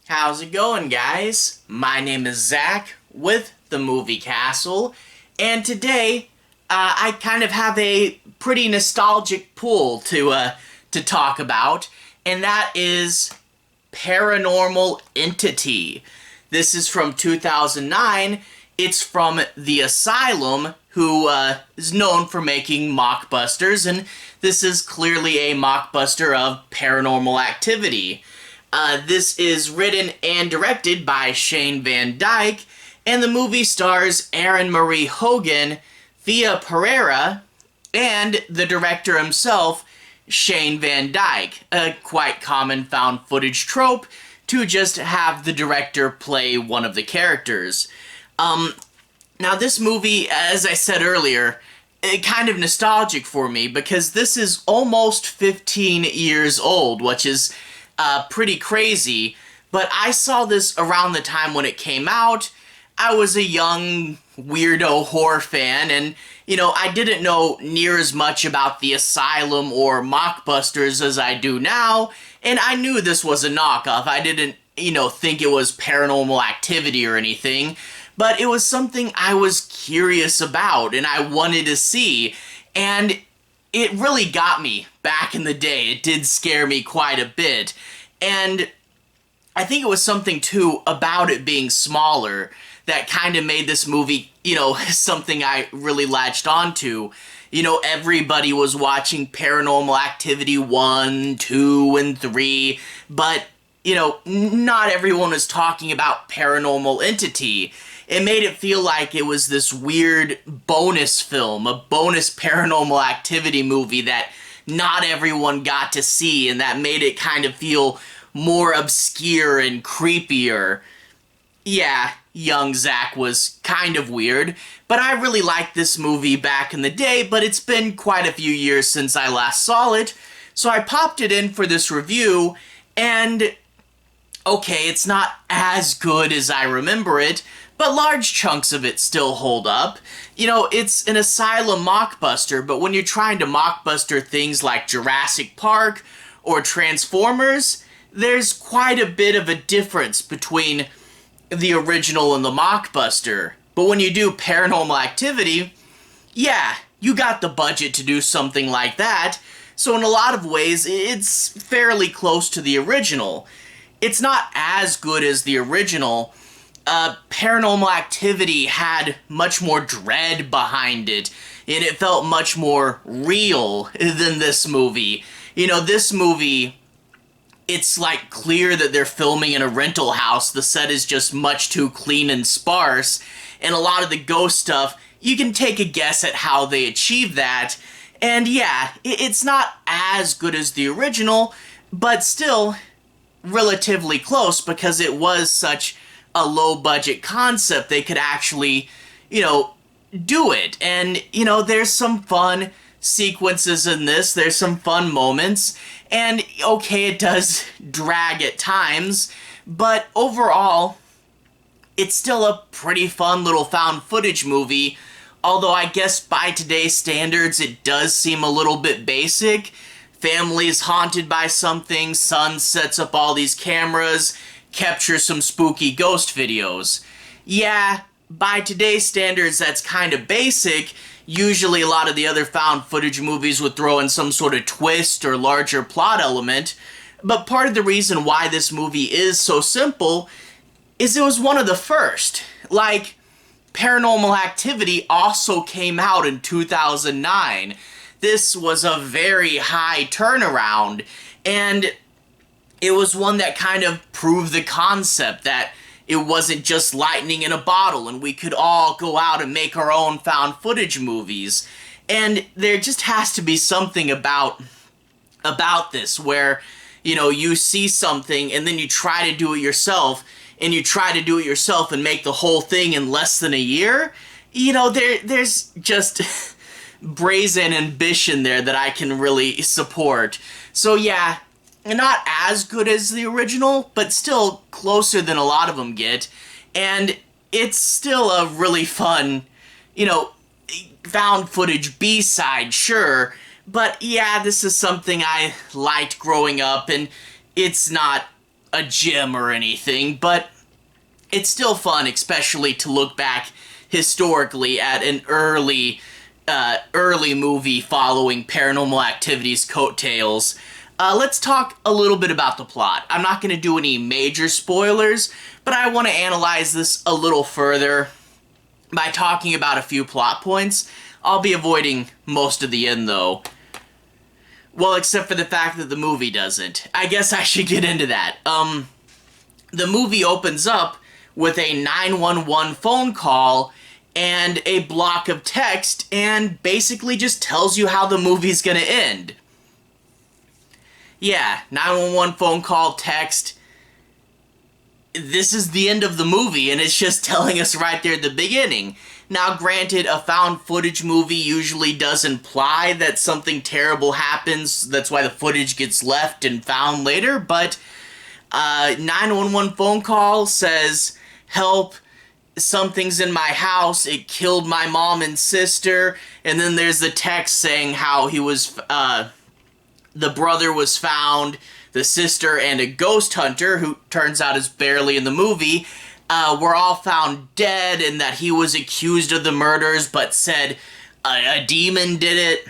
How's it going, guys? My name is Zach with the Movie Castle, and today I kind of have a pretty nostalgic pool to talk about, and that is Paranormal Entity. This is from 2009. It's from the Asylum, who is known for making mockbusters, and this is clearly a mockbuster of Paranormal Activity. This is written and directed by Shane Van Dyke, and the movie stars Erin Marie Hogan, via Perera, and the director himself, Shane Van Dyke, a quite common found footage trope to just have the director play one of the characters. Now this movie, as I said earlier, kind of nostalgic for me because this is almost 15 years old, which is pretty crazy, but I saw this around the time when it came out. I was a young weirdo horror fan, and I didn't know near as much about the Asylum or mockbusters as I do now, and I knew this was a knockoff. I didn't think it was Paranormal Activity or anything, but it was something I was curious about and I wanted to see, and it really got me back in the day. It did scare me quite a bit. And I think it was something, too, about it being smaller that kind of made this movie, something I really latched onto. Everybody was watching Paranormal Activity 1, 2, and 3, but, not everyone was talking about Paranormal Entity. It made it feel like it was this weird bonus film, a bonus Paranormal Activity movie that not everyone got to see, and that made it kind of feel more obscure and creepier. Yeah, young Zach was kind of weird, but I really liked this movie back in the day, but it's been quite a few years since I last saw it, so I popped it in for this review, and okay, it's not as good as I remember it, but large chunks of it still hold up. It's an Asylum mockbuster, but when you're trying to mockbuster things like Jurassic Park or Transformers, there's quite a bit of a difference between the original and the mockbuster. But when you do Paranormal Activity, yeah, you got the budget to do something like that, so in a lot of ways, it's fairly close to the original. It's not as good as the original. Paranormal Activity had much more dread behind it, and it felt much more real than this movie. This movie, it's like clear that they're filming in a rental house. The set is just much too clean and sparse, and a lot of the ghost stuff, you can take a guess at how they achieved that. And yeah, it's not as good as the original, but still relatively close because it was such a low-budget concept. They could actually, do it. And, there's some fun sequences in this. There's some fun moments. And, okay, it does drag at times, but overall, it's still a pretty fun little found footage movie, although I guess by today's standards, it does seem a little bit basic. Family's haunted by something, son sets up all these cameras, capture some spooky ghost videos. Yeah, by today's standards, that's kind of basic. Usually a lot of the other found footage movies would throw in some sort of twist or larger plot element, but part of the reason why this movie is so simple is it was one of the first. Like, Paranormal Activity also came out in 2009. This was a very high turnaround, and it was one that kind of proved the concept that it wasn't just lightning in a bottle and we could all go out and make our own found footage movies. And there just has to be something about this where, you see something and then you try to do it yourself, and you try to do it yourself and make the whole thing in less than a year. There's just brazen ambition there that I can really support. So yeah, not as good as the original, but still closer than a lot of them get. And it's still a really fun, found footage B-side, sure. But yeah, this is something I liked growing up, and it's not a gem or anything, but it's still fun, especially to look back historically at an early movie following Paranormal Activity's coattails. Let's talk a little bit about the plot. I'm not going to do any major spoilers, but I want to analyze this a little further by talking about a few plot points. I'll be avoiding most of the end, though. Well, except for the fact that the movie doesn't. I guess I should get into that. The movie opens up with a 911 phone call and a block of text, and basically just tells you how the movie's gonna end. Yeah, 911 phone call, text. This is the end of the movie, and it's just telling us right there at the beginning. Now, granted, a found footage movie usually does imply that something terrible happens. That's why the footage gets left and found later, but 911 phone call says, "Help, something's in my house, it killed my mom and sister," and then there's the text saying how he was, the brother was found, the sister and a ghost hunter, who turns out is barely in the movie, were all found dead, and that he was accused of the murders, but said a demon did it.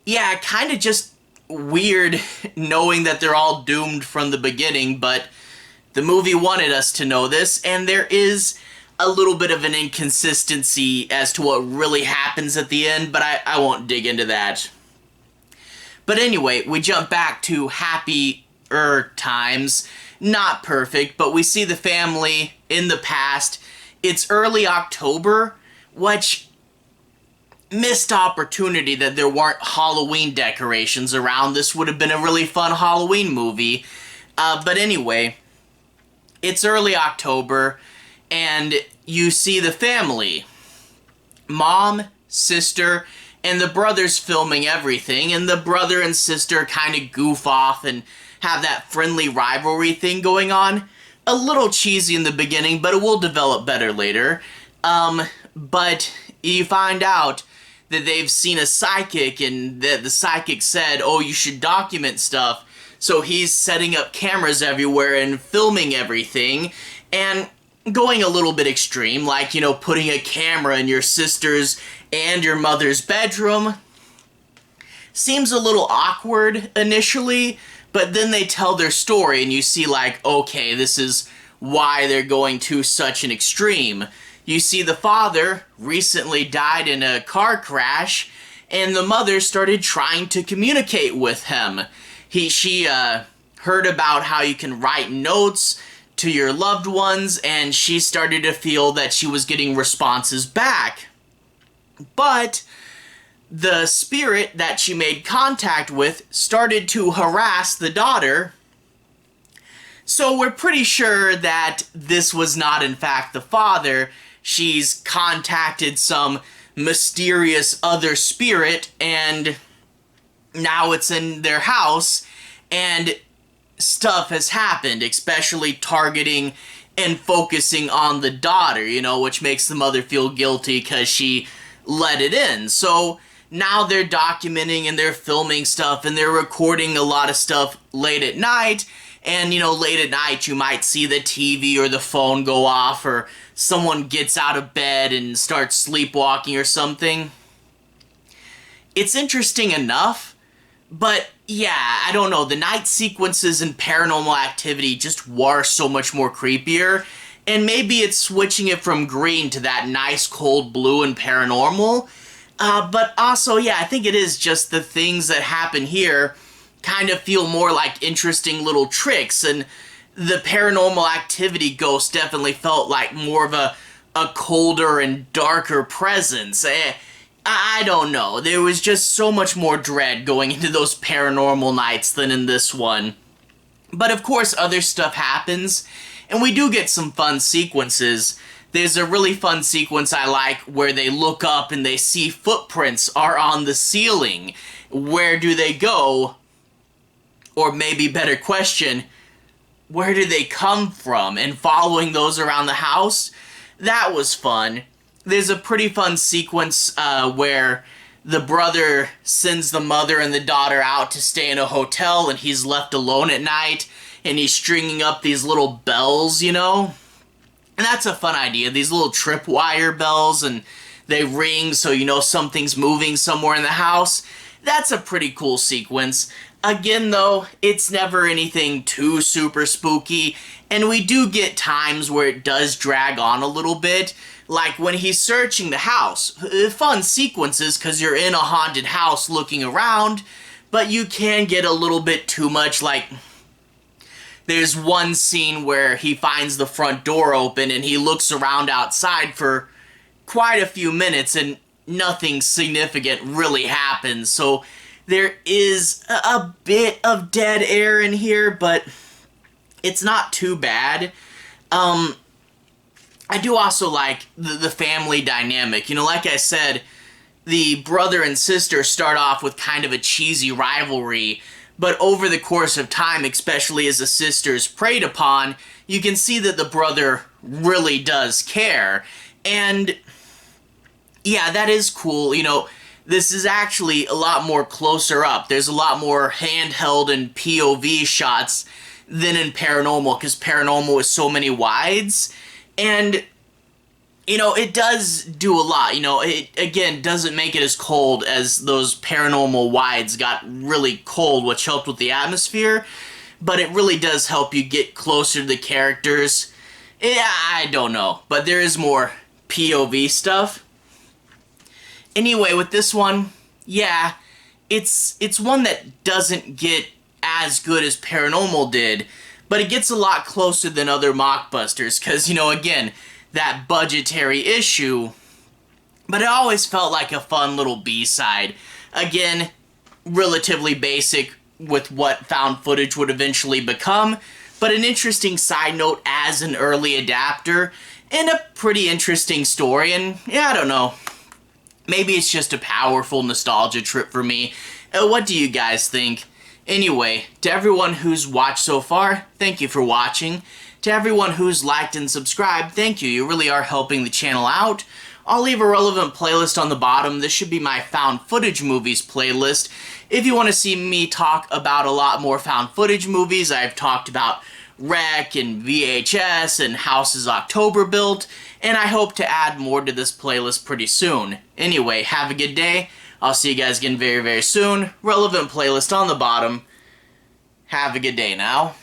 Yeah, kind of just weird knowing that they're all doomed from the beginning, but the movie wanted us to know this, and there is a little bit of an inconsistency as to what really happens at the end, but I won't dig into that. But anyway, we jump back to happier times. Not perfect, but we see the family in the past. It's early October, which missed opportunity that there weren't Halloween decorations around. This would have been a really fun Halloween movie. But anyway, it's early October, and you see the family. Mom, sister, and the brother's filming everything, and the brother and sister kind of goof off and have that friendly rivalry thing going on. A little cheesy in the beginning, but it will develop better later. But you find out that they've seen a psychic, and that the psychic said, "Oh, you should document stuff." So he's setting up cameras everywhere and filming everything, and going a little bit extreme, like, you know, putting a camera in your sister's and your mother's bedroom. Seems a little awkward initially, but then they tell their story and you see, like, okay, this is why they're going to such an extreme. You see the father recently died in a car crash, and the mother started trying to communicate with him. She heard about how you can write notes to your loved ones, and she started to feel that she was getting responses back. But the spirit that she made contact with started to harass the daughter. So we're pretty sure that this was not in fact the father. She's contacted some mysterious other spirit, and now it's in their house, and stuff has happened, especially targeting and focusing on the daughter, you know, which makes the mother feel guilty because she let it in. So now they're documenting and they're filming stuff, and they're recording a lot of stuff late at night. And, you know, late at night you might see the TV or the phone go off, or someone gets out of bed and starts sleepwalking or something. It's interesting enough, but yeah, I don't know. The night sequences in Paranormal Activity just were so much more creepier. And maybe it's switching it from green to that nice cold blue in Paranormal. But also, yeah, I think it is just the things that happen here kind of feel more like interesting little tricks. And the Paranormal Activity ghost definitely felt like more of a colder and darker presence. I don't know. There was just so much more dread going into those paranormal nights than in this one. But of course, other stuff happens, and we do get some fun sequences. There's a really fun sequence I like where they look up and they see footprints are on the ceiling. Where do they go? Or maybe better question, where did they come from? And following those around the house, that was fun. There's a pretty fun sequence where the brother sends the mother and the daughter out to stay in a hotel, and he's left alone at night, and he's stringing up these little bells, you know? And that's a fun idea, these little tripwire bells, and they ring so you know something's moving somewhere in the house. That's a pretty cool sequence. Again, though, it's never anything too super spooky, and we do get times where it does drag on a little bit, like when he's searching the house. Fun sequences because you're in a haunted house looking around, but you can get a little bit too much. Like, there's one scene where he finds the front door open and he looks around outside for quite a few minutes and nothing significant really happens. So there is a bit of dead air in here, but it's not too bad. I do also like the family dynamic. You know, like I said, the brother and sister start off with kind of a cheesy rivalry, but over the course of time, especially as the sister's preyed upon, you can see that the brother really does care. And yeah, that is cool. You know, this is actually a lot more closer up. There's a lot more handheld and POV shots than in Paranormal, because Paranormal is so many wides. And, you know, it does do a lot. You know, it, again, doesn't make it as cold as those Paranormal wides got really cold, which helped with the atmosphere. But it really does help you get closer to the characters. I don't know, but there is more POV stuff. Anyway, with this one, yeah, it's one that doesn't get as good as Paranormal did, but it gets a lot closer than other mockbusters, because, you know, again, that budgetary issue, but it always felt like a fun little B-side. Again, relatively basic with what found footage would eventually become, but an interesting side note as an early adapter, and a pretty interesting story, and yeah, I don't know. Maybe it's just a powerful nostalgia trip for me. What do you guys think? Anyway, to everyone who's watched so far, thank you for watching. To everyone who's liked and subscribed, thank you. You really are helping the channel out. I'll leave a relevant playlist on the bottom. This should be my found footage movies playlist. If you want to see me talk about a lot more found footage movies, I've talked about Wreck and VHS and Houses October Built, and I hope to add more to this playlist pretty soon. Anyway, have a good day. I'll see you guys again very, very soon. Relevant playlist on the bottom. Have a good day now.